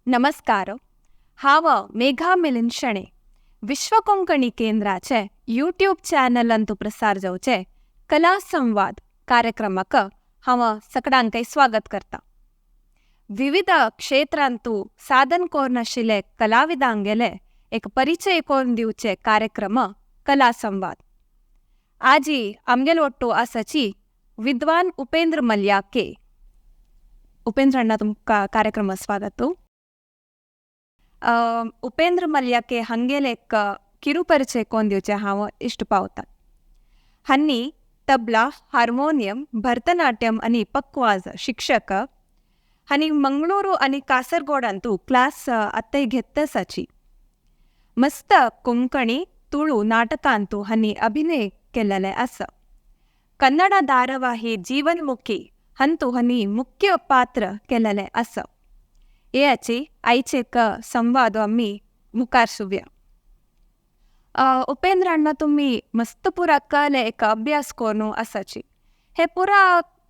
नमस्कार. हांव मेघा मिलिंद शणे. विश्व कोंकणी केंद्राचे यूट्यूब चॅनलांतू प्रसार जावचे कला संवाद कार्यक्रमाक हांव सगळ्यांकय स्वागत करता. विविध क्षेत्रांतू साधन कोरून आशिल्ले कलाविदांगेले एक परिचय करून दिवचे कार्यक्रम कला संवाद. आजी आमगेल ओट्टू आसाची विद्वान उपेंद्र मल्याके. उपेंद्र अण्णा तुमकां कार्यक्रम स्वागत. उपेंद्र मल्याके हांगेले एक ಕಿರು ಪರಿಚಯ ಕೊಂದಿವಚೆ ಹಾವ ಇಷ್ಟು ಪಾವತ. ಹನ್ನಿ ತಬ್ಲಾ, ಹಾರ್ಮೋನಿಯಂ, ಭರತನಾಟ್ಯಂ आणि पक्वाज शिक्षक आणि मंगळूरू आणि कासरगोडांतू क्लास आत्ताय घेतसाची. मस्त कोंकणी तुळू नाटकांतू आणि अभिनय केलेले आसा. कन्नड धारावाही जीवनमुखी हंतू आणि मुख्य पात्र केलेले आसा. याची आयचे एक संवाद आम्ही मुखार सुव्या. उपेंद्र अण्णा तुम्ही मस्त पुरा कले एक अभ्यास कोनू आसाची. हे पुरा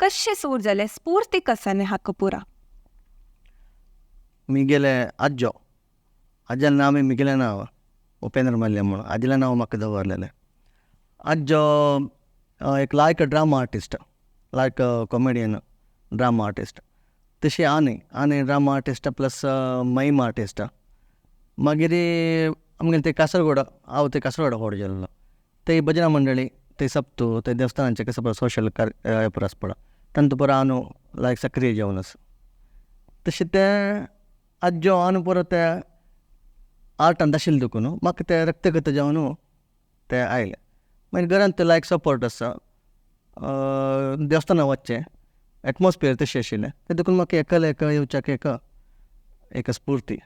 कशे सूर जाले, स्फूर्ती कसाने हाक पुरा? मिगेले अज्जन नाव मिगेले नाव उपेंद्र मल्य म्हणून. आजीला नाव म्हाका दवरलेले. अज्जो एक लायक ड्रामा आर्टिस्ट, लायक कॉमेडियन ड्रामा आर्टिस्ट. तशी आनी drama artist plus ma'am artist. मागीर आमगे ते कासरगोडा हांव ते कासरगोडा व्हड गेल्लो. ते भजना मंडळी, ते सप्तू, ते देवस्थानांचे कसं पळय सोशल हेपर आसा पळय तांतू पुरो हांव लायक सक्रीय जेवन आसा. तशें ते अज्जो हांव पुरो ते आर्टांत आशिल्लो देखून म्हाका ते रक्तगत जावन ते आयले. मागीर घरांत ते लायक सपोर्ट आसा. देवस्थानां वचचें एटमॉस्फियर तशें आशिल्लें. ते देखून म्हाका एका येवच्याक एक स्फूर्ती.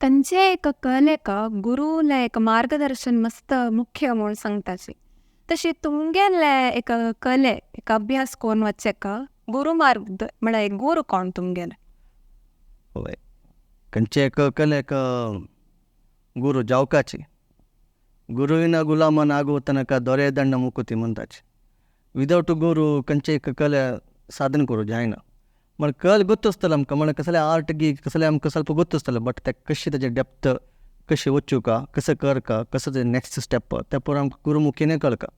कंचे एक कलेक गुरुले एक मार्गदर्शन मस्त मुख्य म्हणून सांगताची. तशी तुमगेले एक कले एक अभ्यास कोण वचेक गुरु मार्ग म्हळ्यार एक गुरु कोण तुमगेले? होय, खंयचे एक कलेक गुरू जावकाची. गुरुविना गुलाम नागो तनक दोरे ದಂಡ मुकुती म्हणटाची. विदाउट गुरू खंयचे एक कले साधन करूं जायना. म्हण कल ಗೊತ್ತಿಸ್ತಲ್ಲ आमकां. म्हळ्यार कसले आर्ट कसले आमकां ಸ್ವಲ್ಪ ಗೊತ್ತಿಸ್ತಲ್ಲ. बट ते कशें तेजे डेप्थ कशें वचूका, कसं करका, कसं ते नेक्स्ट स्टेप ते पुरो आमकां गुरुमुखीने कळका.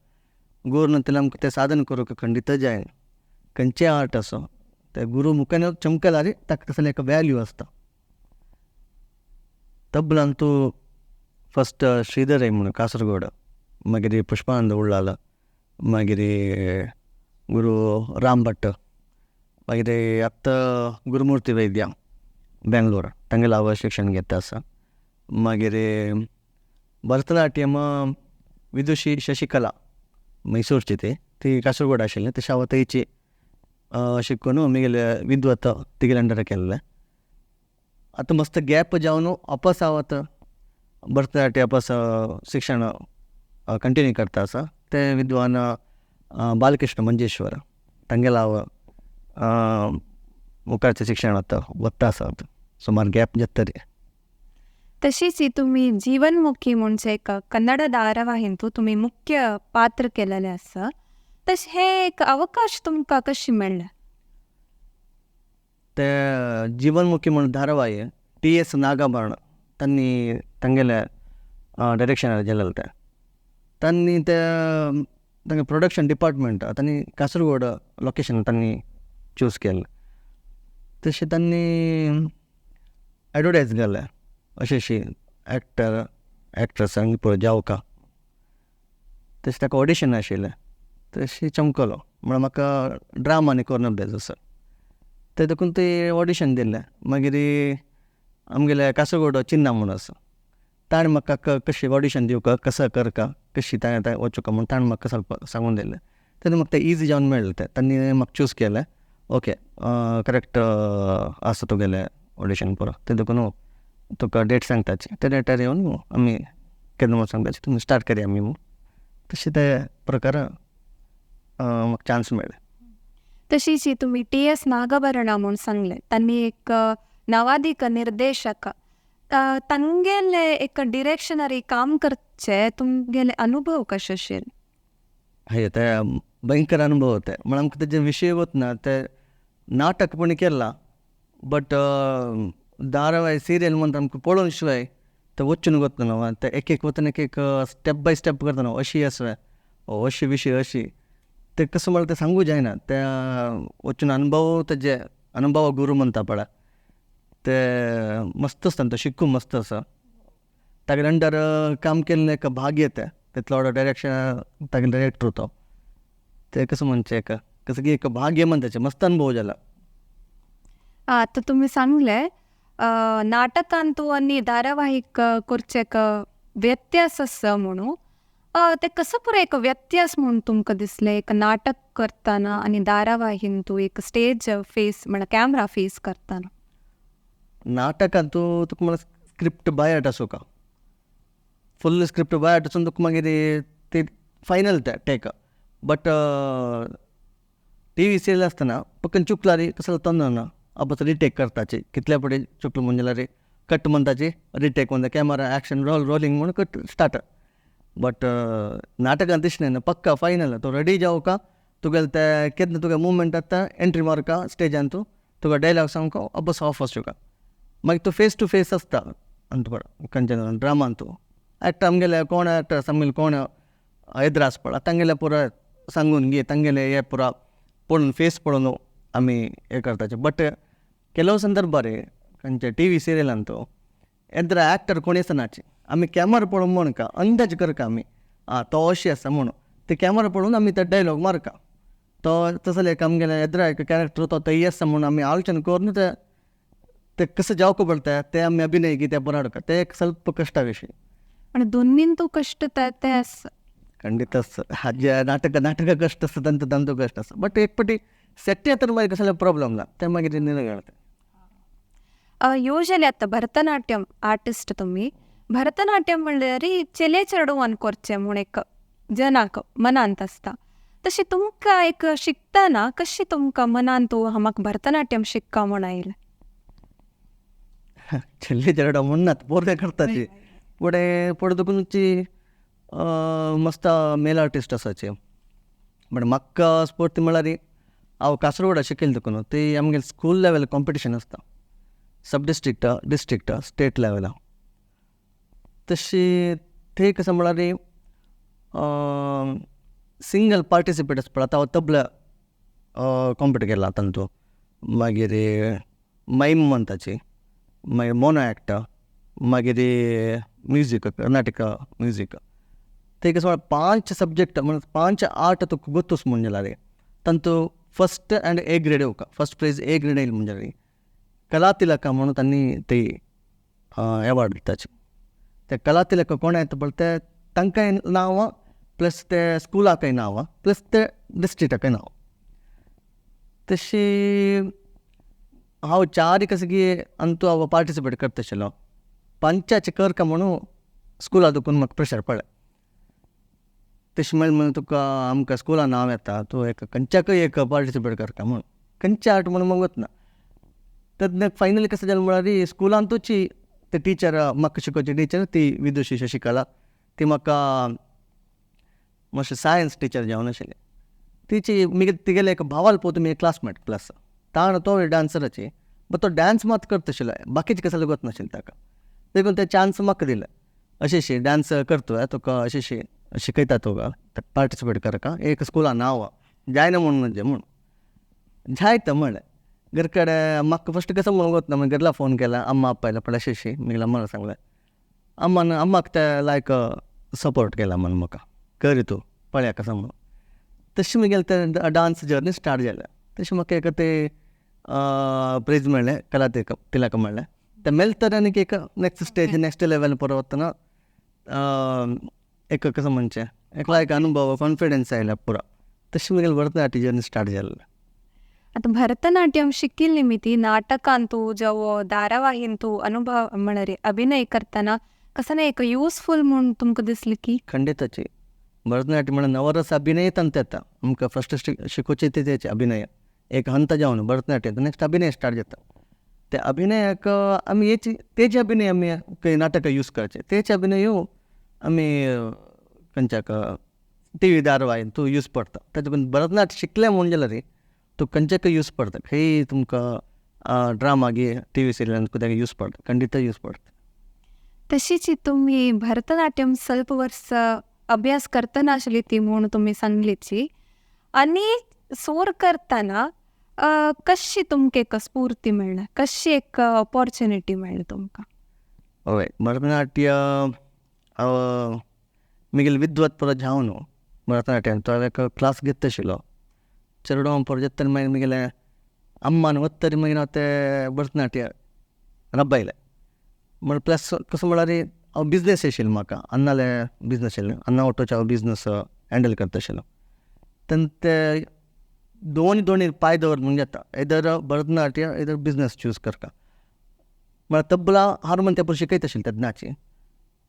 गुरू नंतर आमकां ते साधन करूंक खंडित जायना. खंयचे आर्ट आसूं ते गुरू मुखान चमकल्यार ताका कसले एक वॅल्यू आसता. तबलांतू फस्ट श्रीधर रೈ म्हणून कासरगोड, मागीर पुष्पानंद उಳ್ಳाल, मागीर गुरू राम भट्ट, मागीर आत्ता गुरुमूर्ती वैद्य बेंगलोर तांगेलो हांव शिक्षण घेता आसा. मागीर भरतनाट्यम विदुशी शशिकला मैसूरची ती कासरगोड आशिल्लें. तशें हांव थंयची शिकून आमगेले विद्वत तिगेले अंडर केल्लें. आतां मस्त गॅप जावन वापस हांव आतां भरतनाट्य वापस शिक्षण कंटिन्यू करता आसा. ते विद्वान बालकृष्ण मंजेश्वर तांगेलो हांव मुखारचें शिक्षण आतां वता आसा. सुमार गॅप जाता तरी. तशीच तुम्ही जीवनमुखी म्हणजे एक कन्नड धारावाहिंतू तुम्ही मुख्य पात्र केलेले आसा. तशें हे एक अवकाश तुमकां कशी मेळ्ळे? ते जीवनमुखी म्हणून धारावाही TS नागाभरण तांगेले डायरेक्शनार गेलेले. तांणी ते तांगे प्रोडक्शन डिपार्टमेंट तांणी कासरगोड लोकेशन तांणी चूज केलें. तशें तांणी एडवर्टायज केलें अशी एक्ट्रेसांक पळय जावका. तशें ताका ऑडिशन आशिल्लें. तशी चमकलो. म्हळ्यार म्हाका ड्रामा आनी कोरून अभ्यास आसा. ते देखून ते ऑडिशन दिल्लें. मागीर आमगेले कासरगोड चिन्ना म्हणून आसा. ताणें म्हाका कशें ऑडिशन दिवका, कसं करका, कशी ताणें वचूका म्हणून ताणें म्हाका ಸ್ವಲ್ಪ सांगून दिल्लें. तेन्ना म्हाका तें इजी जावन मेळ्ळें. तांणी म्हाका चूज केलें. ओके, करेक्ट आसा तुगेलें ऑडिशन पुरो. ते देखून तुका डेट सांगताची. त्या डेटार येवन आमी केन्ना म्हणून सांगताची तुमी स्टार्ट करया आमी म्हणून. तशें ते प्रकार म्हाका चान्स मेळ्ळे. तशीच तुम्ही TS नागाभरण म्हणून सांगले. त्यांनी एक नवाधिक निर्देशक तांगेले एक डिरेक्शनरी काम करचे तुमगेले अनुभव कशे आशिल्ले? हय, ते भयंकर अनुभव होते. म्हळ्यार आमकां तेजे विशय वतना ते नाटक पण केला. बट धारावाही सिरियल म्हणटा आमकां पळोवन शिवाय ते वच्चून वतना न्हू ते एक वतना एक स्टेप बाय स्टेप करता न्हू अशी आसा अशी विशय अशी ते कसं मला ते सांगू जायना त्या वचून अनुभव तेजे अनुभव गुरू म्हणटा पळय ते मस्त आसता तो शिकूंक मस्त आसा तागे अंडर काम केल्लें एक भाग येता तितलो व्हडलो डायरेक्शन तागे डायरेक्टर तो ते कसं म्हणचे कसं की एक भाग्य म्हण त्याचे मस्त अनुभव जाला. आता तुम्ही सांगले नाटकांतू आणि धारावाहिक करचेक व्यत्यास आसा म्हणून ते कसं पुरो एक व्यत्यास म्हणून तुमकां दिसलें एक नाटक करतना आणि धारावाहिंतू एक स्टेज फेस म्हणल्यार कॅमरा फेस करतना. नाटकांतू तुका म्हळ्यार स्क्रिप्ट बाय हार्ट आसूं का फुल्ल स्क्रिप्ट बाय हार्ट आसून तुका मागीर ते final take but T V serial आसतना पक्कन चुकला रे कसं तन्ना ना आपण रिटेक करताची कितल्या पडे चुकलो म्हणजे रे कट म्हणताची रिटेक म्हणटा कॅमेरा ॲक्शन रोलिंग म्हणून कट स्टार्ट बट नाटकांत तशें न्हय पक्का फायनल तो रेडी जावं का तुगेले ते केन्ना तुका मुवमेंट आतां एंट्री मारका स्टेजान तूं तुका डायलॉग सांगू अबस ऑफ आसूं का मागीर तूं फेस टू फेस आसता अंत पड खंयच्या ड्रामान तूं एक्टर आमगेले कोण एक्टर आमगेले कोण एद्रास पडा तांगेले पुरा सांगून घे तांगेले हे पुरा पळोवन फेस पळोवन आमी हे करताचे बट ಕೆಲವು ಸಂದರ್ಭ ರೀ खंयच्या टी व्ही सिरियलान तो एद्रा एक्टर कोणी आसनाचे आमी कॅमेरा पळोवन म्हणका अंदाज करका आमी तो अशें आसा म्हणून ते कॅमेरा पळोवन आमी ते डायलॉग मारका तो तसले एक आमगेले एद्रा एक कॅरेक्टर तो तई आसा म्हणून आमी आलोचना करून ते कसं जावको पडटा ते आमी अभिनय कितें बराडका ते एक ಸ್ವಲ್ಪ ಕಷ್ಟ ವಿಷಯ पण दोन्हींतू कष्ट ते आसा ಖಂಡಿತ ನಾಟಕ ಕಷ್ಟ असतं ತಂತು ಕಷ್ಟ असतं बट एक पटी सेट्टी तर मागीर कसले प्रॉब्लेम ना ते मागीर निर्णय यूजली आता भरतनाट्यम आर्टिस्ट तुम्ही भरतनाट्यम म्हणल्यार चले चेडवान करचें म्हूण एक जनाक मनांत आसता तशें तुमकां एक शिकतना कशी तुमकां मनांत म्हाका भरतनाट्यम शिकका म्हूण आयलें. ಚೆಲ್ಲಿ ಜರಡ ಮುನ್ನತ್ ಪೂರ್ತಿ ಕರ್ತಾची पुढे पुढे तुमची मस्त मेल आर्टिस्ट आसाचे बट म्हाका स्पोर्ट म्हळ्यार हांव कासरवाडा शिकयलें देखून ती आमगेले स्कूल लेवल कॉम्पिटिशन आसता सब डिस्ट्रिक्ट स्टेट लेवला तशी ते कसं म्हळ्यार सिंगल पार्टिसिपेट आसता आतां हांव तबला कॉम्पिट केला तांतू मागीर माईम म्हणटाची मागीर मोनो एक्ट मागीर म्युजीक कर्नाटक म्युजीक ते कसं म्हळ्यार 5 सब्जेक्ट म्हणजे 5 आर्ट तुका गोतूस म्हणजे जाल्यार तांतू फस्ट आनी ए ग्रेड येवका फस्ट प्रायज ए ग्रेड येयलें म्हणजे कला तिलक म्हणून तांणी ते एवॉर्ड दिताचे ते कला तिलक कोण येता पळय ते तांकांय नांव प्लस ते स्कुलाकय नांव प्लस ते डिस्ट्रिक्टाकय नांव तशी हांव 4 कसं की अंतू हांव पार्टिसिपेट करता आशिल्लो 5 करका म्हणून स्कुला देखून म्हाका प्रेशर पडलें तशें म्हणून तुका आमकां स्कुलान नांव येता तूं एक खंयच्याकय एक पार्टिसिपेट करता म्हणून खंयच्या आर्ट म्हणून म्हाका वतना तेन्ना फायनली कसं जालें म्हळ्यार स्कुलांतूची ते टिचर म्हाका शिकोवची टिचर ती विदुशी शशिकला ती म्हाका मातशें सायन्स टिचर जावन आशिल्लें तिची तिगेले एक भावाल पळोवन तुमी क्लासमेट प्लस ताण तो डान्सराची बट तो डान्स मात करता आशिल्लो बाकीचे कसले वच नाशिल्लें ताका देखून ते चान्स म्हाका दिले अशें डान्स करता तुका अशें शिकयता तुका पार्टिसिपेट करका एक स्कुलान नांव जायना म्हणून म्हणजे म्हणून जायता म्हणलें घर कडेन म्हाका फस्ट कसं म्हणून वतना मागीर घरला फोन केला अम्मा अप्पा आयला पण अशें मागीर अम्मान सांगलें अम्माक ते लायक सपोर्ट केला म्हणून म्हाका कर तूं पळया कसं म्हणून तशें मागीर ते डान्स जर्नी स्टार्ट जालें तशें म्हाका एक ते प्रायज मेळ्ळें कला तिलक मेळ्ळें ते मेळ्ळे तरान एक नेक्स्ट स्टेज नेक्स्ट लेवल पळय वतना एक कसं म्हणचें एक लायक अनुभव कॉन्फिडन्स आयला पुरो तशें मागीर भरतनाट्य जर्नी स्टार्ट जालें. आता भरतनाट्यम शिकिल्ली ती नाटकांतू जावं धारावाहिंतू अनुभव म्हळ्यार अभिनय करतना कसं एक युजफूल म्हणून तुमकां दिसलें की खंडिताची भरतनाट्य म्हणून नवरस अभिनय तंत येता आमकां फस्ट शिकोवचे तेचे अभिनय एक हंत जावन भरतनाट्य नेक्स्ट अभिनय स्टार्ट जाता ते अभिनयाक आमी तेजे अभिनय आमी खंय नाटक यूज करचे तेचे अभिनय आमी खंयच्याक टी व्ही धारावाहिन तूं यूज पडटा ताजे पण भरतनाट्य शिकलें म्हणून जाल्यार तूं खंयच्याक यूज पडटा खंय तुमकां ड्रामागे टी व्ही सिरियल कुदागे यूज पडतं खंडित यूज पडतं. तशीच तुम्ही भरतनाट्यम ಸ್ವಲ್ಪ वर्ष अभ्यास करताना आसली ती म्हणून तुम्ही सांगलीची आणि सोर करताना कशी तुमका एक स्फूर्ती मेळ्ळा, कशी एक ऑपॉर्च्युनिटी मेळ्ळी तुमका? हय भरतनाट्य मिगेल विद्वत पुरो जावन भरतनाट्यम तो एक क्लास घेत आशिल्लो चेडूं पुरो जेत्तन मागीर मिगेले अम्मान वत्तरी मागीर हांव तें भरतनाट्य रब्बायलें. म्हण प्लस कसो म्हळ्यार हांव बिजनेस आशिल्लो म्हाका अन्नाले बिजनेस आशिल्लें अन्ना ऑटोचे हांव बिजनेस हँडल करता आशिल्लो. तेन्ना ते दोनी पांय दवर म्हणजे जाता either Bharatanatya either business choose करता. म्हळ्यार तबला हार्मोन ते पयलीं शिकयता आशिल्ले तेन्नाची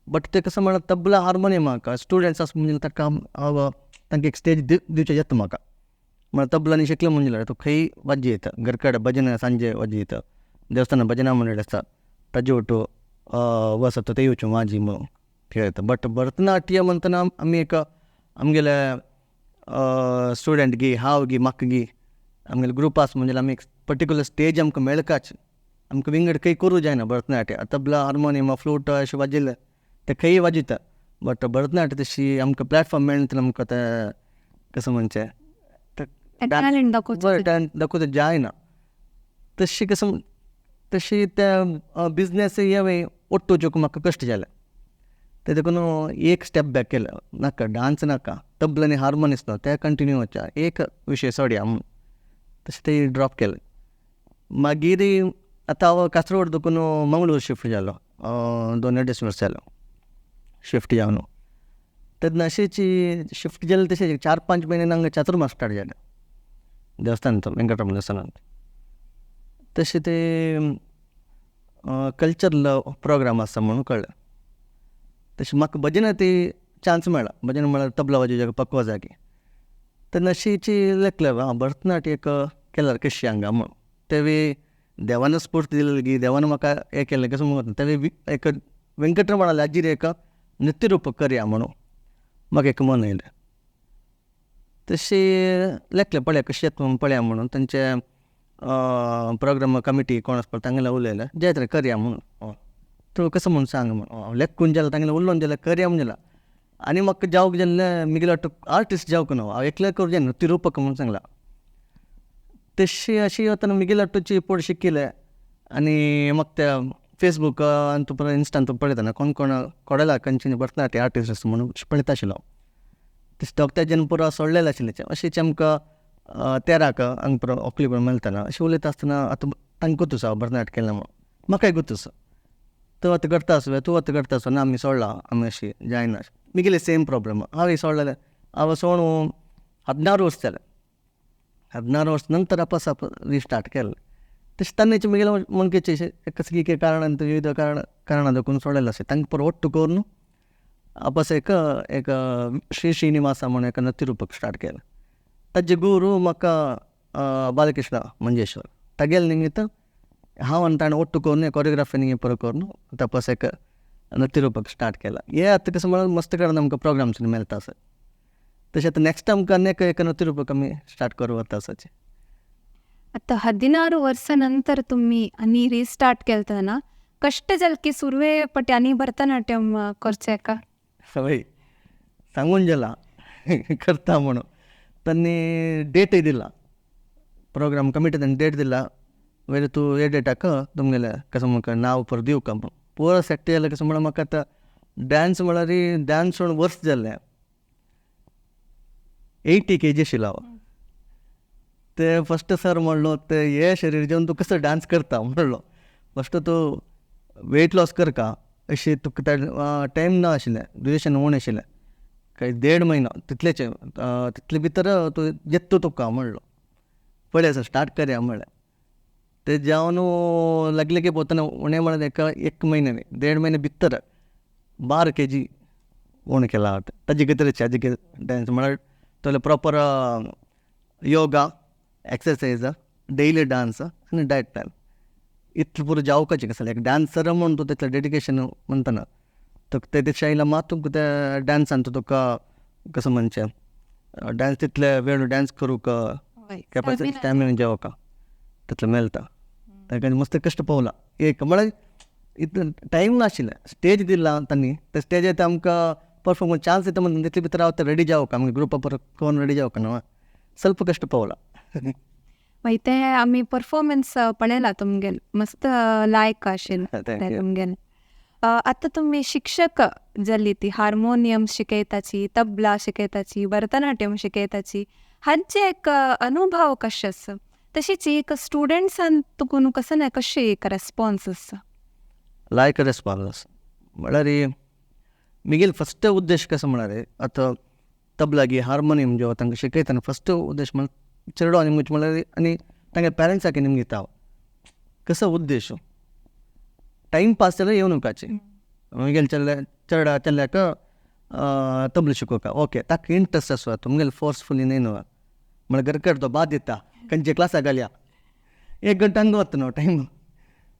बट ते कसं म्हळ्यार तबला हार्मोनियम म्हाका स्टुडंट्स आसा म्हणजे ताका हांव तांकां एक स्टेज दिवचें येता म्हाका. म्हळ्यार तबलांनी शिकलो म्हणजे तो खंय वाज्य येता घर कडेन भजन सांजे वाज्य येता देवस्थानां भजनां मंडळ आसा ताजे ಒಟ್ಟು वसत ते येवच्यो वाजी म्हणून खेळटा. बट भरतनाट्य म्हणटना आमी एक आमगेले स्टुडंट गी हांव गी म्हाका गी आमगेले ग्रूप आसा म्हणजे आमी एक पर्टिक्युलर स्टेज आमकां मेळकाच आमकां विंगड खंय करूं जायना. भरतनाट्य तबला हार्मोनियम फ्लूट अशें वाजयले ते खंय वाजयता बट भरतनाट्य तशी आमकां प्लॅटफॉर्म मेळना तेन्ना आमकां तें कसं म्हणचें टॅलेंट दाखोवचो. टॅलेंट दाखोवचो जायना. तशी त्या बिजनेस हे ओट्टोवच्यो म्हाका कश्ट जाले ते देखून एक स्टेप बॅक केलं नाका डान्स नाका तबला आनी हार्मोनियस न्हू ते कंटिन्यू वचा एक विशय सोडया म्हणून तशें ते ड्रॉप केलें. मागीर आतां हांव कासरवाड देखून मंगळूर शिफ्ट जालो 2.5 वर्स जालो शिफ्ट जावन. तेन्ना अशीच शिफ्ट जाले तशें 4-5 म्हयने हांगा चातुर्मास स्टार्ट जालें देवस्थानांत वेंकटरमण देवस्थानांत. तशें ते कल्चरल प्रोग्राम आसा म्हणून कळ्ळें. तशें म्हाका भजनां ती चान्स मेळ्ळा भजन म्हळ्यार तबला वाजोवच्या पक्व जागी. तेन्ना अशीची लेखलें भरतनाट्य एक केल्यार कशी हांगा म्हणून तेवें देवान स्फूर्ती दिली गी देवान म्हाका हें केलें कसो म्हणून तेवें एक वेंकटरमण हाजीर एक नृत्य रूप करया म्हणून म्हाका एक मन येयलें. तशें लेखलें पळया कशें येता म्हणून पळया म्हणून तांचे प्रोग्राम कमिटी कोण आसता तांगेले उलयलें जे तरेन करया म्हणून तूं कसो म्हूण सांग म्हणून लेखून जाल्यार तांगेलें उलोवन जाल्यार करया म्हणून जाल्यार आनी म्हाका जावंक जाल्लें मिगेलो आर्टिस्ट जावंक न्हू हांव एकलें करूं जायना नृत्य रूपक म्हणून सांगलां. तशी अशी वतना मिगेल आटोची पोड शिकिल्लें आनी म्हाका त्या फेसबूक आनी तूं परत इंस्टान तूं पळयतना कोण कोडेला खंयची भरतनाट्य आर्टिस्ट आसा म्हणून पळयता आशिल्लो. तशें दोगत्याच्यान पुरो सोडलेलें आशिल्लें अशेंच आमकां 13 हांगा पुरो ओकली पुरो मेळटना अशें उलयता आसतना आतां तांकां गुतूस हांव भरतनाट्य केलें म्हणून म्हाकाय गुतूस तूं आतां करता आसू तूं आतां करता आसू ना आमी सोडलां आमी अशी जायना मिगेले सेम प्रॉब्लम हांवें सोडलेलें हांव सोडून 16 वर्स जालें 16 वर्स नंतर वापस रिस्टार्ट केलें. तशें तान्नेचे मिगेले मनकेचे कसली कारणान विविध कारणां देखून सोडलेलें अशें तांकां पुरो ओट्टू करून वापस एक श्री श्रीनिवासा म्हणून एक नृत्य रूपक स्टार्ट केलें. ताजे गुरू म्हाका बालकृष्ण मंजेश्वर तागेले निमित्त हांव आनी ताणें ओट्टू करून कोरियोग्राफी हे पुरो करून वापस एक नृत्य रूपक स्टार्ट केलां. हें आतां कसं म्हळ्यार मस्त कारण आमकां प्रोग्राम्स मेळटा आसत. तशें आतां नेक्स्ट आमकां आनीक एक नृत्य रूपक आमी स्टार्ट करूं वता आसाचें. आता 16 वर्षानंतर तुम्ही आणि रिस्टार्ट केलतना कष्ट जाल की सुरवे पटी आणि भरतनाट्यम करचें का? हय सांगून जाला करता म्हणून तांणी डेटय दिला प्रोग्राम कमिटी तांणी डेट दिला वेळी तूं हे डेटाक तुमगेलें कसो म्हाका नांव पर दिवं का म्हणून पुरो सेट जालें कसो म्हळ्यार म्हाका आतां डान्स डान्स सोडून वर्स जाल्लें 80 kg आशिल्लो हांव. ते फस्ट सर म्हणलो ते हे शरीर जेवन तूं कसो डान्स करता म्हणलो फस्ट तूं वेट लॉस कर का अशें तुका टायम ना आशिल्लें ड्युरेशन उणें आशिल्लें काही 1.5 म्हयनो तितले भितर तूं येता तुका म्हणलो पळय सर स्टार्ट करया म्हणलें. ते जावन लागले की पोताना उणें म्हळ्यार एक म्हयन्यानी 1.5 म्हयने भितर 12 kg उणें केला हांव ताजे भितरचे हाजे डान्स म्हळ्यार तो proper yoga exercise daily dance आनी डायट प्लॅन इतलें पुरो जावपाचें कसं एक डान्सर म्हणून तूं तितलें डेडिकेशन म्हणटना तुका ते शायला मात तुका त्या डान्सान तुका कसं म्हणचें डान्स तितले वेळ डान्स करूंक कॅपॅसिटी स्टॅमिना जेवका तितलें मेळटा. ताका मस्त कश्ट पावला एक म्हळ्यार इतलो टायम नाशिल्लो स्टेज दिला तांणी त्या स्टेजीर आमकां परफॉर्म चान्स दिता म्हणून तितले भितर हांव रेडी जावंक आमगे ग्रुपा परत कोण रेडी जावंक न्हू ಸ್ವಲ್ಪ कश्ट पावला मागीर ते आमी परफॉर्मन्स पळयला तुमगेल मस्त लायक आशिल्लें Thank you. तुमगेल आतां तुमी शिक्षक जाल्ली ती हार्मोनियम शिकयताची तबला शिकयताची भरतनाट्यम शिकयताची हांचे एक अनुभव कशे आसा तशीच एक स्टुडंट्सान तुकून कसं नाही कशी एक रेस्पॉन्स आसा लायक रेस्पॉन्स म्हळ्यार मिगेल फस्ट उद्देश कसो म्हळ्यार आतां तबला गी हार्मोनियम जो तांकां शिकयतना फस्ट उद्देश म्हळ्यार चेडो आनी मुच म्हळ्यार आनी तांगे पेरंट्साक निमगे ताव कसो उद्देश टायम पास जाल्यार येवन वचपाचें मुगेल चेडा चेल्ल्याक तबला शिकोवपा ओके ताका इंट्रस्ट आसा तुमगेले फोर्सफुली न्ही न्हू म्हळ्यार घर तो बाद दिता खंयचे क्लासाक घालया 1 गंटा हंगा वता न्हू टायम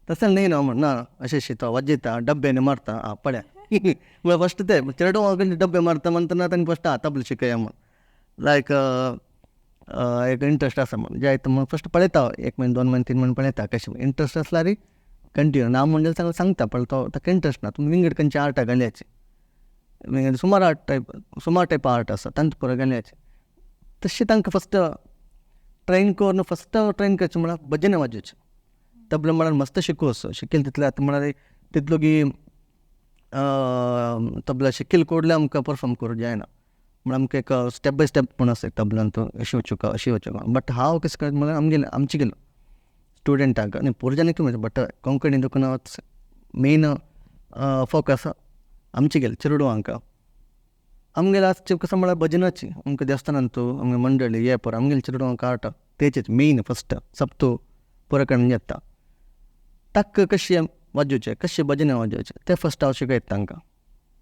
तसं न्ही न्हू म्हण ना अशें शितो वाजयता डब्यानी मारता पळया म्हळ्यार फस्ट ते चेडो डब्बे मारता म्हणटना तांणी फस्ट तबला शिकया म्हण लायक एक इंट्रस्ट आसा म्हण जायत म्हण फस्ट पळयता 1 म्हयनो 2 म्हयने 3 म्हयने पळयता कशें इंट्रस्ट आसल्यार कंटिन्यू ना म्हणजे सांगता पण तो ताका इंट्रस्ट ना तुमी विंगड खंयचे आर्टा घालयाचे सुमार टायप आर्ट आसा तांचे पळय घालयाचे तशें तांकां फस्ट ट्रेन करून फस्ट ट्रेन करचें म्हळ्यार भजन वाजोवचें तबला म्हळ्यार मस्त शिकोवचो शिकेल तितले आतां म्हळ्यार तितलो की तबला शिकेल कोडले आमकां परफॉर्म करूं जायना म्हळ्यार आमकां एक स्टेप बाय स्टेप पूण आसा तबलान तो अशें वचूं अशें वचूं बट हांव कशें करता म्हळ्यार आमचे गेलो स्टुडंटाक आनी पुरजांनीक म्हणजे बट कोंकणी देखून मेन फोकस आमचे गेले चेडवांक आमगेले आजचे कसं म्हळ्यार भजनाची आमकां देवस्थानांत तूं आमगे मंडळी हे पळय आमगेले चेडवांक आर्ट तेचेच मेन फस्ट सप्तो पुराकरण येता ताका कशें वाजोवचें कशें भजनां वाजोवचें तें फस्ट हांव शिकयता तांकां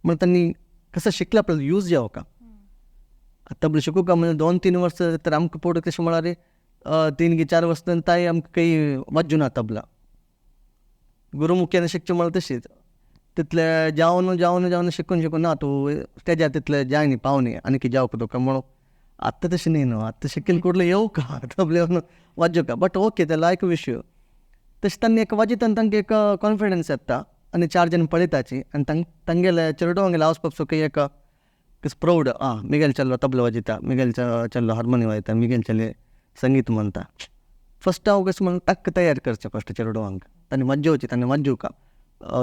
म्हळ्यार तांणी कसं शिकल्या पळय यूज जावका तबला शिकोवपा म्हणजे 2-3 वर्स तर आमकां पळोवंक कशें म्हळ्यार 3 की 4 वर्स ताय आमकां काही वाजूं ना तबला गुरुमुख्यान शिकचें म्हळ्यार तशीच तितले जावन शिकून ना तूं स्टेजार तितले जाय न्ही पावनी आनी कितें जावंक तुका म्हणून आत्तां तशें न्ही न्हू आत्तां शिकेल कोडले येवका तबले वाजोवका बट ओके ते लायक विशय तशें तांणी एक वाजयतना तांकां एक कॉन्फिडन्स येता आनी 4 जाण पळयताची आनी तांगेले चेडवांगेले हावसपाक सो एक प्राऊड मिगेल चेल्लो तबला वाजयता मिगेल चेल्लो हार्मोनियम वाजयता मिगेल चेल्ले संगीत म्हणटा फस्ट हांव कशें म्हणून ताका तयार करचें फस्ट चेडवांक तांणी वाजोवचें तांणी वाजोवका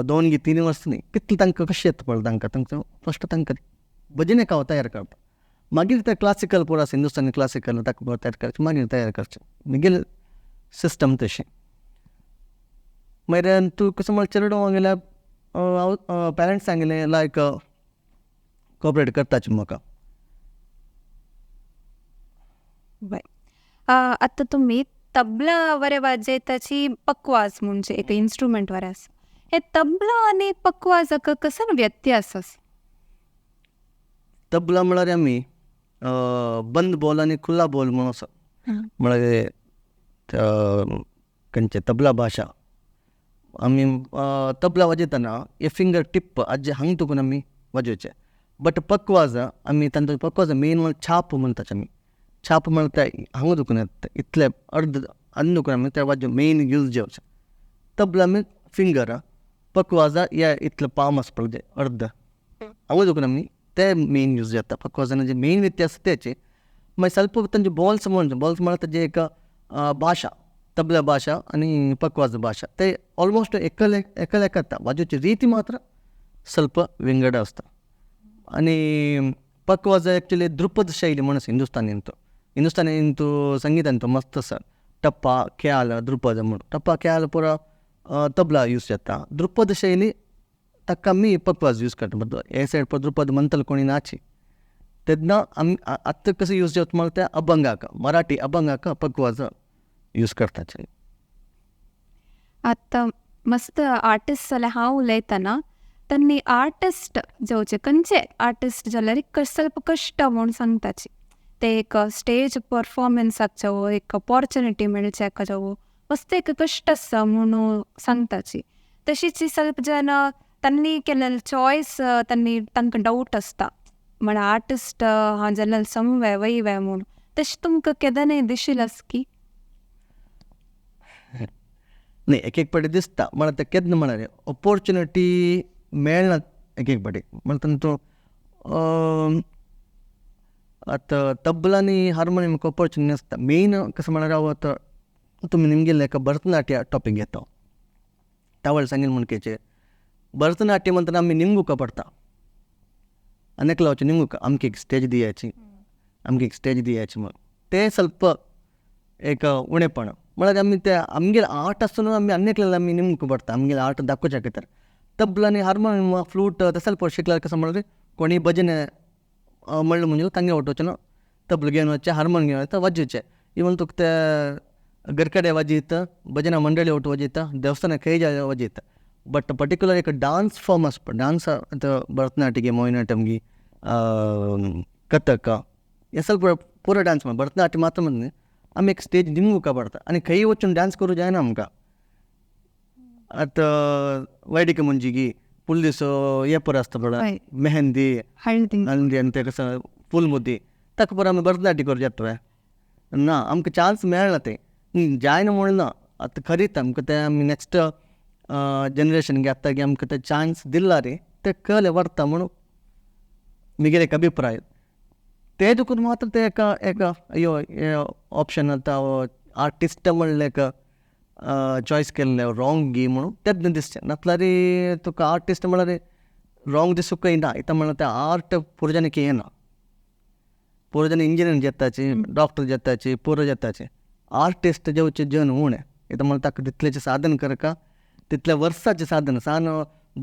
2 की 3 वर्स न्ही कितले तांकां कशें येता पळय तांकां फस्ट तांकां भजनेक हांव तयार करता मागीर ते क्लासिकल पूण आसा हिंदुस्थानी क्लासिकल ताका तयार करचें मागीर तयार करचें मुगेल सिस्टम तशें मागीर तूं कशें म्हळ्यार चेडवांक गेल्यार हांव पेरंट्स सांगलें लायक कॉपरेट करताचें म्हाका आतां तुमी तबला वरें वाजयताची पकवाज म्हणजे एक इन्स्ट्रुमेंट वरें आसा हे तबला आनी पकवाजाक कसो व्यत्यास आसा तबला म्हळ्यार आमी बंद बॉल आनी खुला बॉल म्हणून आसा म्हळ्यार खंयचे तबला भाशा आमी तबला वाजयतना हे फिंगर टिप हाजे हांगा तुकून आमी वाजोवचे बट पकवाज आमी तांचो पकवाज मेन म्हळ्यार छाप म्हणटात आमी छाप म्हळ्यार ते हांगा दुखून येता इतले अर्द आनी दुखून आमी ते वाजो मेन यूज जेवचे तबला आमी फिंगर पकवाजा या इतले पाम आसा पळय अर्द हांगा दुखून आमी ते मेन यूज जाता पकवाजान जे मेन व्यत्यास तेचे मागीर ಸ್ವಲ್ಪ तांचे बॉल्स म्हळ्यार ताजे एक भाशा तबला भाशा आनी पकवाज भाशा ते ऑलमोस्ट एका येता वाजोवची रिती मात्र ಸ್ವಲ್ಪ विंगड आसता आनी पकवाज एक्चुली ध्रुपद शैली म्हणून आसा हिंदुस्थानीन तूं संगीतान तो मस्त आसा टप्पा ख्याल ध्रुपद म्हणून टप्पा ख्याल पुरो तबला यूज जाता ध्रुपद शैली ताका आमी पकवाज यूज करता बट हे सायड पळय ध्रुपद म्हणटलो कोणी नाची तेन्ना आमी आतां कसो यूज जाता म्हळ्यार ते अभंगाक मराठी अभंगाक पकवाज यूज करताचे आतां मस्त आर्टिस्ट जाल्यार हांव उलयतना तांणी आर्टिस्ट जावचे खंयचे आर्टिस्ट जाल्यार ಸ್ವಲ್ಪ कश्ट म्हूण सांगताची ते एक स्टेज परफॉर्मन्साक जावं एक ऑपॉर्च्युनिटी मेळच्याक जावं मस्त एक कश्ट आसा म्हणून सांगताची तशीच ಸ್ವಲ್ಪ जन तांणी केलेले चॉयस तांकां डावट आसता म्हळ्यार आर्टिस्ट हांव जाल्यार समवे वयवे म्हूण तशें तुमकां केन्नाय दिशिल्लें आसा की न्ही एक एक पाटी दिसता म्हळ्यार तें केन्ना म्हळ्यार ऑपॉर्च्युनिटी मेळना एक एक पाटी म्हळ्यार तूं आतां तबला आनी हार्मोनियम ऑपॉर्च्युनिटी आसता मेन कशें म्हळ्यार हांव आतां तुमी निमगेलें एका भरतनाट्य टॉपीक घेता टावळ सांगेल म्हणकेचे भरतनाट्यम म्हणटना आमी निमगुका पडटा आनेकला वचून निमगुका आमकां एक स्टेज दियाची आमकां एक स्टेज दियाची म्हणून तें ಸ್ವಲ್ಪ एक उणेपण म्हळ्यार आमी तें आमगेलें आर्ट आसून आमी आनेकल्यान आमी निमगुका पडटा आमगेलें आर्ट दाखोवच्या खातीर तबला आनी हार्मोनियम फ्लूट ते ಸ್ವಲ್ಪ शिकल्यार कशें म्हळ्यार कोणी भजन म्हणलें म्हणजे तांगे वटोवचें ना तबला घेवन वचचें हार्मोनियम घेवन वचचें वाजोवचें इवन तुका ते गरकडे वाजयता भजना मंडळी वटू वजयता देवस्थानाक खंय वजयता बट पर्टिक्युलर एक डांस फॉर्म आसा पळय डांस आतां भरतनाट्य गे मोहिनीअट्टम गी कथक हे ಸ್ವಲ್ಪ पुरो डांस म्हण भरतनाट्य मात्र म्हणजे आमी एक स्टेज निमगुका पडटा आनी खंय वचून डांस करूं जायना आमकां आतां वैदिक मुंजीगी फूल दीस हे पळय आसता पळय मेहंदी हळदी हल्दी आनी तें कसं फूल मुद्दी ताका पळय आमी भरतनाट्य करूं येता ना आमकां चान्स मेळना तें जायना म्हूण ना आतां खरीत आमकां तें आमी नॅक्स्ट जनरेशन घेता की आमकां तें चान्स दिला रे तें कळ्ळें व्हरता म्हणून म्हगेलो एक अभिप्राय ते देखून मात्र ते एका ऑप्शन आतां आर्टिस्ट म्हणलें एक चॉयस केल्लें रॉंग गी म्हणून तें दिसचें नातल्यार तुका आर्टिस्ट म्हळ्यार रॉंग दिसूंकय ना इता म्हळ्यार तें आर्ट पुरो जाणांक येना पुरो जाणां इंजिनियर जेताची डॉक्टर जेताची पुरो जेताची आर्टिस्ट जेवचें जन उणें इता म्हळ्यार ताका तितलेंचें साधन करका तितल्या वर्साचें साधन सान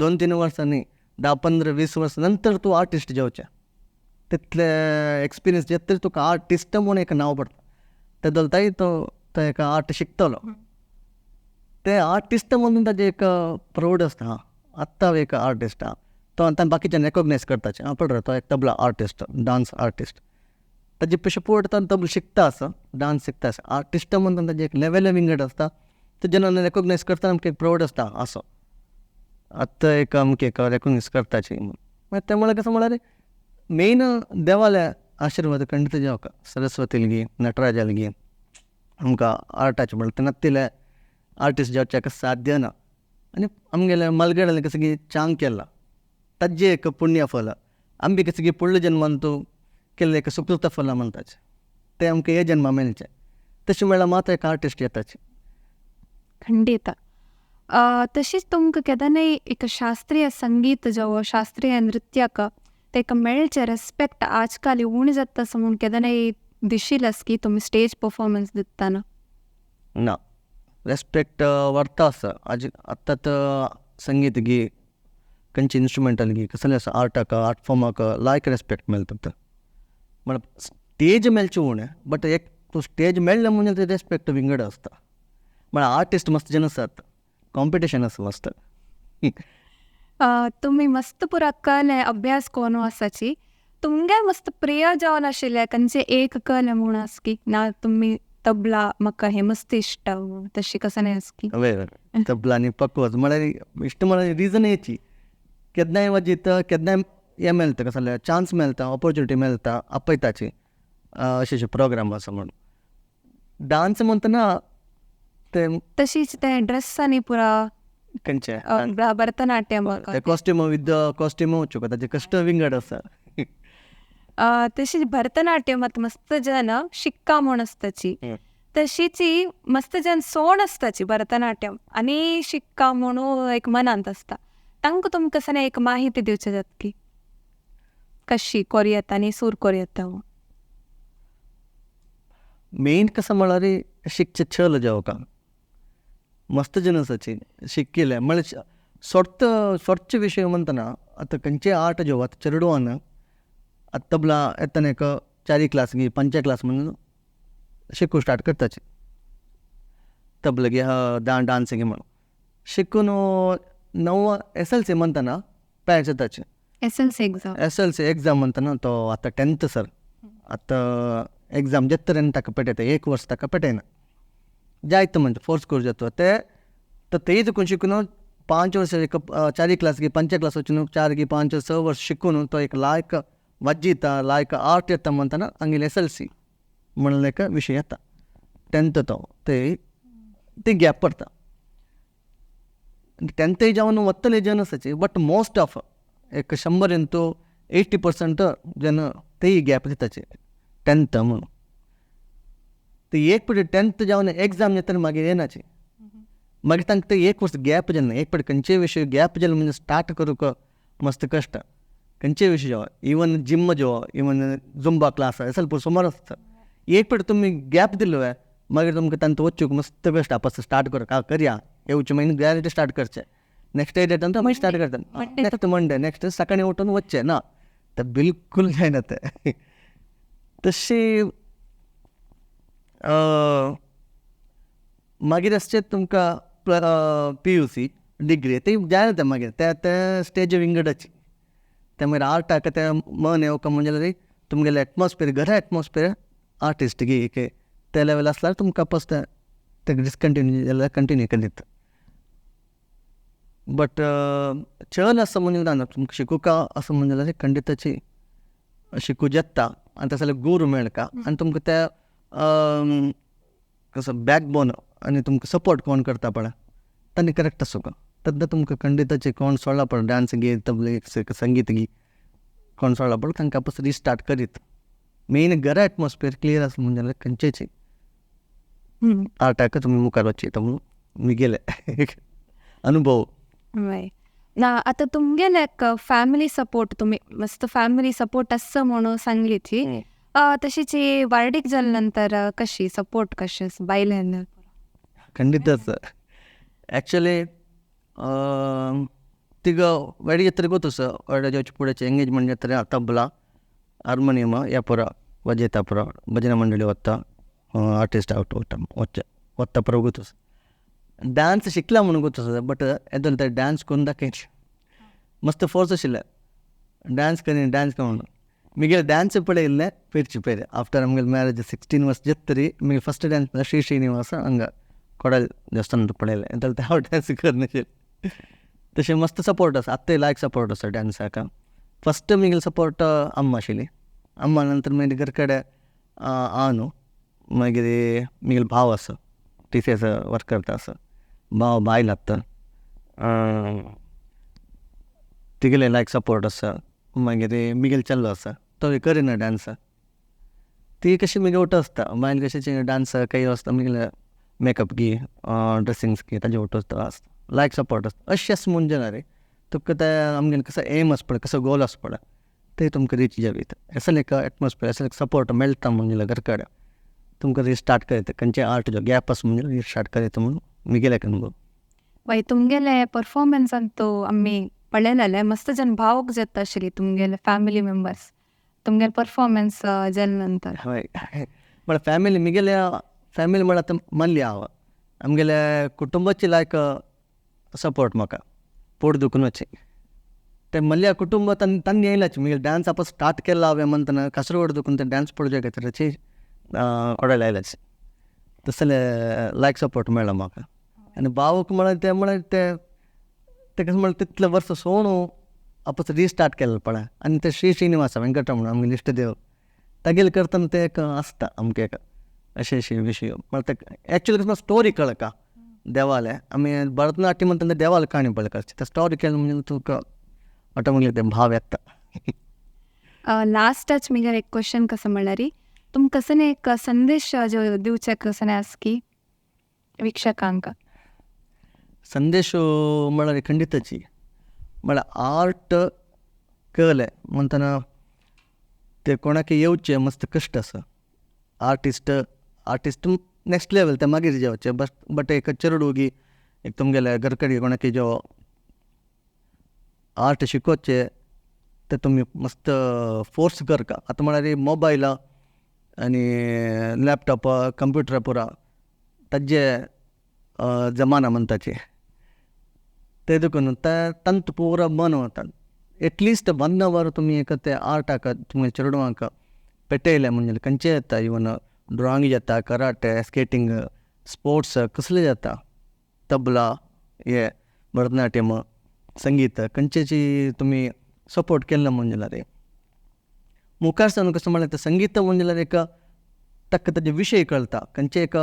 2-3 वर्सां न्ही 10-15-20 वर्सां नंतर तूं आर्टिस्ट जेवचें तितले एक्सपिरियन्स जेत तरी तुका आर्टिस्ट म्हणून एक नांव पडटा ते धरताय तो एक आर्ट शिकतलो ते आर्टिस्ट म्हणून ताजें एक प्रावड आसता आत्तां एक आर्टिस्ट तो आतां बाकीच्यान रेकॉग्नायज करताचें पळय तो एक तबला आर्टिस्ट डांस आर्टिस्ट ताजे पेक्षा पोट तो तबला शिकता आसा डांस शिकता आसा आर्टिस्ट म्हणून ताजें एक लेवल विंगड आसता ते जेन्ना रेकॉग्नायज करता आमकां एक प्रावड आसता असो आतां एक आमकां एक रेकॉग्नायज करताची मागीर ते म्हळ्यार कशें म्हळ्यार मेन देवाले आशिर्वाद खंडीत जावका सरस्वतील गी नटराजाल गी आमकां आर्टाचें म्हळ्यार ते नातिले आर्टिस्ट जावचें हेका साध्य ना आनी आमगेले मलगड्यान कशें की चांग केला ताजें एक पुण्य फल आमी कशें की फुडल्या जन्मान तूं केल्लें एक सुकृत फल म्हणटाचें तें आमकां हे जन्मा मेळचें तशें म्हळ्यार मात्र एक आर्टिस्ट येताचें खंडीत तशीच तुमकां केन्नाय एक शास्त्रीय संगीत जो शास्त्रीय नृत्याक तेका मेळचें रेस्पेक्ट आज काल उणें जाता असो म्हूण केन्नाय दिशिल्लें की तुमी स्टेज परफॉर्मन्स दितना ना रेस्पेक्ट व्हरता आसा आतां संगीत गी खंयचे इन्स्ट्रुमेंटल गी कसले आसा आर्टाक आर्ट फॉर्माक लायक रेस्पेक्ट मेळटा म्हळ्यार स्टेज मेळचें उणें बट एक तूं स्टेज मेळ्ळें म्हणजे ते रेस्पेक्ट विंगड आसता म्हळ्यार आर्टिस्ट मस्त जन आसात कॉम्पिटिशन आसा मस्त तुमी मस्त पुरा कले अभ्यास कोण आसाची तुमगे मस्त प्रिय जावन आशिल्लें खंयचे एक कले म्हूण आस की ना तुमी तबला म्हाका हें मस्त इश्ट तशी कसं आस की वेर तबला आनी पक्वज म्हळ्यार इश्ट म्हळ्यार रिजन हेची केन्नाय वाजयता केन्नाय हें मेळटा कसलें चान्स मेळटा ऑपॉर्च्युनिटी मेळटा आपयताची अशें प्रोग्राम आसा म्हणून डांस म्हणटना ते तशीच ते ड्रेसांनी पुरा खंयचे भरतनाट्यम कॉस्ट्यूम विथ कॉस्ट्यूम वचूं ताजे कश्ट विंगड आसा तशीच भरतनाट्यमात मस्त जन शिक्का म्हूण आसताची तशीची मस्त जन सोण आसताची भरतनाट्यम आनी शिक्का म्हणून एक मनांत आसता तांकां तुमकां कसं एक माहिती दिवचें जाता की कशी कोर येता आनी सूर कोर येता मेन कसं म्हळ्यार शिकचे छल जेवका मस्त जन आसाची शिकिल्ले म्हळ्यार सोडचे विशय म्हणटना आतां खंयचे आर्ट जेव आतां चेडवान आतां तबला येतना एक 4 क्लास गी 5 क्लास म्हणून शिकूं स्टार्ट करताचे तबला गी डांस गी म्हणून शिकून 9 SLC म्हणटना पॅच जाताचे SLC एग्जाम म्हणटना तो आतां 10th सर आतां एग्जाम जेत तरेन ताका पेटयता 1 वर्स ताका पेटयना जायत म्हणजे फोर्स करूं जाता तेय देखून शिकून 5 वर्स 4 क्लास गी 5 क्लास वचून 4 गी 5 6 वर्स शिकून तो एक लायक वाजयता लायक आर्ट येता म्हणटना आमगेले SLC म्हणून एक विशय येता 10th तो ते गॅप पडटा 10th जावन वतले जन आसाचे बट मोस्ट ऑफ एक 100% जन तेही गॅप दिताचे 10th म्हणून ते एक पटी 10th जावन एग्जाम येता मागीर येनाचे मागीर तांकां ते एक वर्स गॅप जेन्ना एक पटी खंयचे विशय गॅप जाले म्हणजे स्टार्ट करूंक मस्त कश्ट खंयचे विशय जेवा इवन जिम जेवा इवन झुंबा क्लास ಸ್ವಲ್ಪ सुमार आसता एक पटी तुमी गॅप दिलो मागीर तुमकां तांकां वचूंक मस्त बेस्ट आपस स्टार्ट करूंक करया येवचे म्हयने गॅरंटी स्टार्ट करचे नेक्स्ट डे डेट मागीर स्टार्ट करता नेक्स्ट मंडे नेक्स्ट सकाळी उठून वचचे ना तर बिलकुल जायना ते तशी मागीर असचे तुमकां PUC डिग्री ती जायना ते मागीर ते स्टेज विंगडाची ते मागीर आर्टाक ते मन येवका म्हणजे तुमगेले एटमॉस्फियर घरा एटमॉस्फियर आर्टिस्ट की ते लेवल आसल्यार तुमकां आपस ते डिस्कंटिन्यू जाल्यार कंटिन्यू करीत बट चल असं म्हणजे जाणा तुमकां शिकूंका असं म्हणजे जाल्यार खंडिताची शिकूं येता आनी तशें जाल्यार गुरू मेळका आनी तुमकां त्या कसो बॅकबोन आनी तुमकां सपोर्ट कोण करता पळय तांणी करेक्ट आसूं तद्दां तुमकां खंडिताचे कोण सोडला पळय डान्स गी तबले संगीत गी कोण सोडला पळय तांकां आपस रिस्टार्ट करीत मेन घरा एटमॉस्फियर क्लियर आसा म्हणजे जाल्यार खंयचेची आर्टाक तुमी मुखार वचयता म्हणून मी गेले अनुभव ना आता तुमगेले फॅमिली सपोर्ट तुम्ही मस्त फॅमिली सपोर्ट असं म्हणून सांगलीची तशीची वार्डीक जाल्या नंतर कशी सपोर्ट कशी बायलेन ಖಂಡಿತ ಆ್ಯಕ್ಚುಲಿ तिघ वाडी येतरी गोतो सर वाड्या जावचे पुढेचे एंगेजमेंट येतरी तबला हार्मोनियम या पुರ ವಜೇತಾ ಪುರ ಭಜನಾ ಮಂಡಳಿ ಒತ್ತ ಆರ್ಟಿಸ್ಟ್ ಔಟ್ ಒತ್ತ ಪುರ ಗೊತ್ತು ಸರ್ ಡ್ಯಾನ್ಸ್ ಶಿಕ್ಲಾ म्हणून ಗೊತ್ತು ಸರ್ ಬಟ್ ಎದಲ್ ते ಡ್ಯಾನ್ಸ್ कोणदाकेच मस्त फोर्स आशिल्ले ಡ್ಯಾನ್ಸ್ करी ಡ್ಯಾನ್ಸ್ म्हणून मिगे ಡ್ಯಾನ್ಸ್ पडे इल्ले पेरची पेरे आफ्टर आमगे ಮ್ಯಾರೇಜ್ 16 ವರ್ಷ जेत्तरी मिगे फस्ट ಡ್ಯಾನ್ಸ್ ಶ್ರೀ ಶ್ರೀನಿವಾಸ ಹಂಗ ಕೊಡಲ್ ದೇವಸ್ಥಾನದ पडेले ಎಂತಲ್ ते ಡ್ಯಾನ್ಸ್ करण्याचे तशें मस्त सपोर्ट आसा आत्ताय लायक सपोर्ट आसा ड्यान्साक फस्ट मिगेल सपोर्ट अम्मा आशिल्ली अम्मा नंतर मागीर घरा कडेन हांव मागीर मिगेल भाव आसा TCS वर्क करता आसा भाव बायल लागता तिगेले लायक सपोर्ट आसा मागीर मिगेल चल्लो आसा तो करिना डान्स ती कशी मिगे उठ आसता बायल कशें डान्स काही आसता मिगेले मेकअप गी ड्रेसिंग्स गी ताजे उठ आसता लायक सपोर्ट आसता अशें आसा म्हणजे ना रे तुका ते आमगेन कसो एम आसा पळय कसो गोल आसा पळय ते तुमकां रीच जावीत असो एक एटमॉस्फियर असो एक सपोर्ट मेळटा म्हणजे घरा कडेन तुमकां रिस्टार्ट करता खंयचे आर्ट जो गॅप आसा म्हणजे रिस्टार्ट करता म्हणून मिगेले अनुभव वय तुमगेले परफॉर्मन्स ಅಂತೂ आमी पळयलेले मस्त जन भावूक जाता आशिल्ली तुमगेले फॅमिली मेंबर्स तुमगेले परफॉर्मन्स जाले नंतर हय म्हळ्यार फॅमिली मिगेले फॅमिली म्हळ्यार आतां मानली हांव आमगेले कुटुंबाची लायक सपोर्ट म्हाका पोट दुखून वचें ते मल्ल्या कुटुंब तन्नी येयलाच मिगेल डान्स आपण स्टार्ट केला हांवें म्हणटना कासरगोड दुखून ते डान्स प्रोजेक्ट खातीराची ऑर्डर आयलाच तसले लायक सपोर्ट मेळ्ळा म्हाका आनी भावूक म्हळ्यार ते कशें म्हळ्यार तितले वर्स सोणू आपस रिस्टार्ट केलें पळय आनी ते श्री श्रीनिवास वेंकटरमण आमगे इश्ट देव तागेले करतना ते एक आसता आमगे अशे अशे विशय म्हळ्यार ते एक्चुअली कसं स्टोरी कळका देवाले आमी भरतनाट्यम म्हणटा देवाले काणी पळय करचे ते स्टोरी केलें म्हणजे तुका ऑटोमॅटिकली ते भाव येता लास्टच मिगर एक क्वेश्चन कसं म्हणल्यार तुमकां कसं एक संदेश जो दिवचे कसं आस की वीक्षकांक संदेश म्हळ्यार खंडिताची म्हळ्यार आर्ट कले म्हणटना ते कोणाक येवचे मस्त कश्ट आसा आर्टिस्ट नेक्स्ट लेवल ते मागीर जेवचे बट एक चेडू गी एक तुमगेले घरा कडेन कोणाक जो आर्ट शिकोवचे ते तुमी मस्त फोर्स करका आतां म्हळ्यार मोबायला आनी लॅपटॉपा कंप्युटरा पुरा ताजे जमाना म्हणटाचे ते देखून ते तंत पुरा मन वता एटलिस्ट 1 hour तुमी एक ते आर्टाक तुमगे चेडवांक पेटयले म्हणजे खंयचे येता इवन ड्रॉइंग जाता कराटे स्केटींग स्पोर्ट्स कसले जाता तबला हे भरतनाट्यम संगीत खंयचेची तुमी सपोर्ट केल्लो म्हणजे जाल्यार मुखार सावन कसं म्हळ्यार ते संगीत म्हणजे जाल्यार एक ताका ताजे विशय कळटा खंयचे एक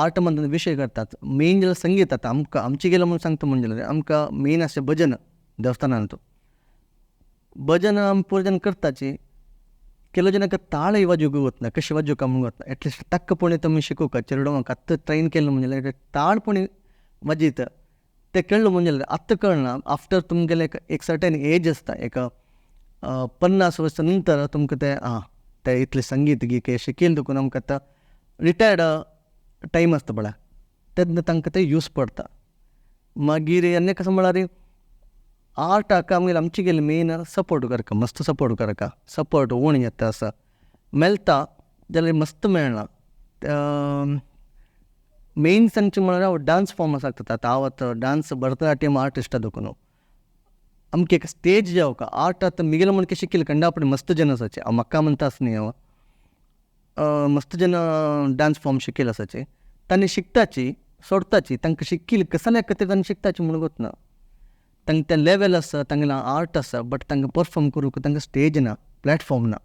आर्ट म्हणून विषय करतात मेन जेन्ना संगीत जाता आमकां आमचे गेलो म्हणून सांगता म्हणजे आमकां मेन अशें भजन देवस्थानांत भजन आमी पयलीं जेन्ना करताची ಕೆಲವು ಜನಕ್ಕೆ ತಾಳ ಇವಾಜುಗೂ ಗೊತ್ತಿಲ್ಲ ಕಶಿ ವಾಜು ಕಮ್ಮಿ ಗೊತ್ತಿಲ್ಲ ಅಟ್ಲೀಸ್ಟ್ ತಕ್ಕ ಪುಣಿ ತಮ್ಮಿ ಶಿಕೋಕ ಚೆರಡು ಹತ್ತು ಟ್ರೈನ್ ಕೇಳಲು ಮುಂಜಾನೆ ತಾಳ ಪುಣಿ वजीत ते कळलं म्हणजे आत्ता कळना आफ्टर तुमगेले एक सर्टेन एज आसता एक 50 वर्सां नंतर तुमकां ते इतलें संगीत गी के शिकेल देखून आमकां आतां रिटायर्ड टायम आसता पळय तेन्ना तांकां ते यूज पडटा मागीर आनी कसं म्हळ्यार आर्टाक आमगेले आमचे गेले मेन सपोर्ट करता मस्त सपोर्ट करता सपोर्ट ओण येता आसा मेळटा जाल्यार मस्त मेळना मेन सांगचे म्हळ्यार हांव डांस फॉर्म आसा हांव आतां डांस भरतनाट्यम आर्टिस्ट देखून आमकां एक स्टेज जावका आर्ट आतां मिगेलो म्हणके शिकिल्ले कंडापडी मस्त जन आसाचे हांव म्हाका म्हणटा आसा न्ही हांव मस्त जन डांस फॉर्म शिकिल्ले आसाचे तांणी शिकताची सोडताची तांकां शिकिल्ली कसल्या खातीर तांणी शिकताची म्हणून गोतना तांकां तें लेवल आसा तांगेलो आर्ट आसा बट तांकां परफॉर्म करूंक तांकां स्टेज ना प्लॅटफॉर्म ना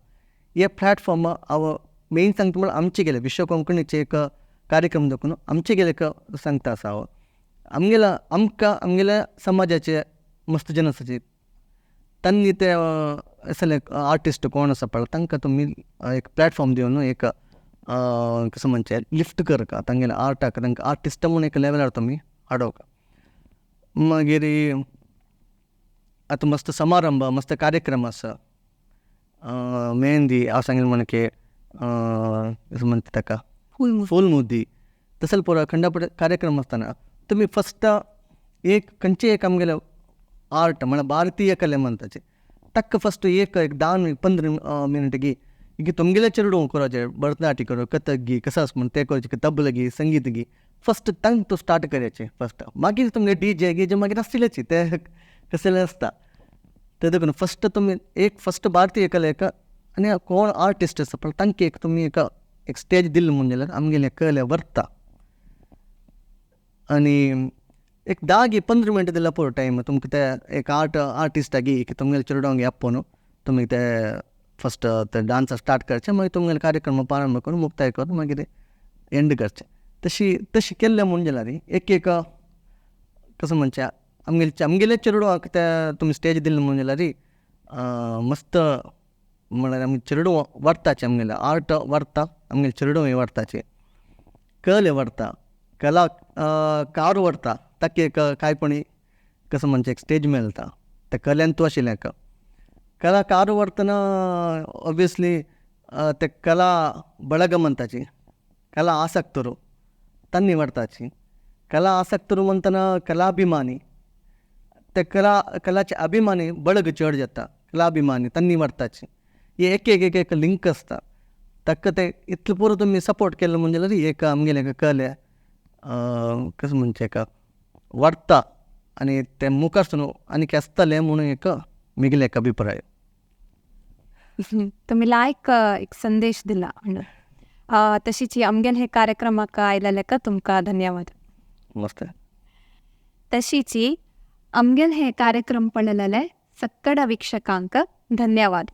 हे प्लॅटफॉर्म हांव मेन सांगता म्हळ्यार आमचे गेले विश्व कोंकणीचे एक कार्यक्रम देखून आमचे गेले सांगता आसा हांव आमगेल्या समाजाचे मस्त जन आसाचे तांणी ते असले आर्टिस्ट कोण आसा पळय तांकां तुमी एक प्लॅटफॉर्म दिवन एक कसं म्हणचे लिफ्ट करका तांगेल्या आर्टाक तांकां आर्टिस्ट म्हणून एक लेवलार तुमी हाडोवका मागीर आतां मस्त समारंभ मस्त कार्यक्रम आसा मेहंदी हांव सांगिल्लें म्हणके कसं म्हणटा ताका फूल मुद्दी तसले पुरो खंडापडी कार्यक्रम आसतना तुमी फस्ट एक खंयचे एक आमगेले आर्ट म्हळ्यार भारतीय कले म्हणटाचे ताका फस्ट एक 10-15 मिनट गी तुमगेले चेडूं करचे भरतनाट्य करो कथक गी कसं आसा म्हण तें करचें तबला गी संगीत गी फस्ट तांकां तूं स्टार्ट करचें फस्ट मागीर तुमगे डीजे गी मागीर आसलेची ते कसले आसता ते देखून फस्ट तुमी एक फस्ट भारतीय कलेक आनी कोण आर्टिस्ट आसा पळय तांकां एक तुमी एक स्टेज दिल्लें म्हणजे आमगेलें कले व्हरता आनी एक 10-15 मिनटां दिल्यार पुरो टायम तुमकां ते एक आर्टिस्टाक की तुमगेले चेडवांक आपोवन तुमी ते फस्ट ते डांस स्टार्ट करचें मागीर तुमगेले कार्यक्रम प्रारंभ करून मुक्ताय करून मागीर एंड करचें तशी केल्लें म्हणजे जाल्यार एक कसं म्हणचें आमगेले चेडवांक ते तुमी स्टेज दिल्लें म्हणजे जाल्यार मस्त म्हळ्यार आमी चेडूं व्हरताचे आमगेले आर्ट व्हरता आमगेले चेडूं व्हरताचे कले व्हरता कलाकार व्हरता ताका एक कांयपणी कसं म्हणचें एक स्टेज मेळटा त्या कल्यान तूं आशिल्लें हाका कलाकार व्हरतना ऑब्वियसली ते कला बळग म्हणटाची कला आसक्तरू तांणी व्हरताची कला आसक्तरू म्हणटना कलाभिमानी ते कलाचे अभिमानी बळग चड जाता कलाभिमानी तांणी व्हरताची हे एक लिंक आसता ताका ते इतलें पुरो तुमी सपोर्ट केल्लो म्हणजे जाल्यार एक आमगेले कले कसं म्हणचें एका व्हरता आनी ते मुखार सुरू आनीक आसतलें म्हणून एक मिगेले एक अभिप्राय तुम्ही लायक एक संदेश दिला तशीच आमगेन हे कार्यक्रमाक आयलेलेक तुमकां धन्यवाद मस्त तशीच आमगेन हे कार्यक्रम पळयलेले सक्कड वीक्षकांक धन्यवाद